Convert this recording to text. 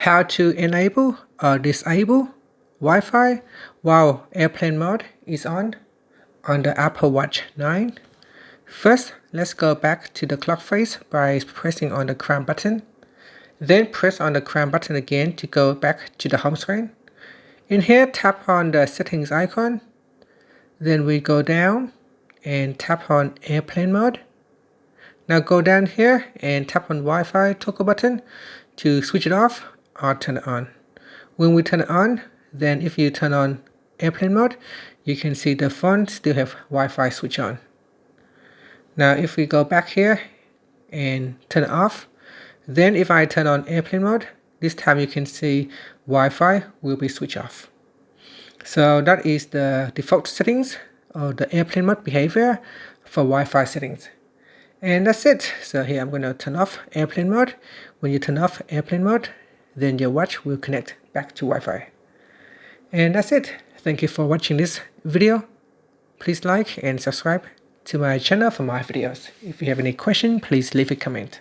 How to enable or disable Wi-Fi while airplane mode is on the Apple Watch 9. First, let's go back to the clock face by pressing on the crown button. Then press on the crown button again to go back to the home screen. In here, tap on the settings icon. Then we go down and tap on airplane mode. Now go down here and tap on Wi-Fi toggle button to switch it off or turn it on. When we turn it on, then if you turn on airplane mode, you can see the phone still have Wi-Fi switch on. Now if we go back here and turn it off, then if I turn on airplane mode, this time you can see Wi-Fi will be switched off. So that is the default settings of the airplane mode behavior for Wi-Fi settings. And that's it. So here I'm going to turn off airplane mode. When you turn off airplane mode, then your watch will connect back to Wi-Fi. And that's it. Thank you for watching this video. Please like and subscribe to my channel for more videos. If you have any question, please leave a comment.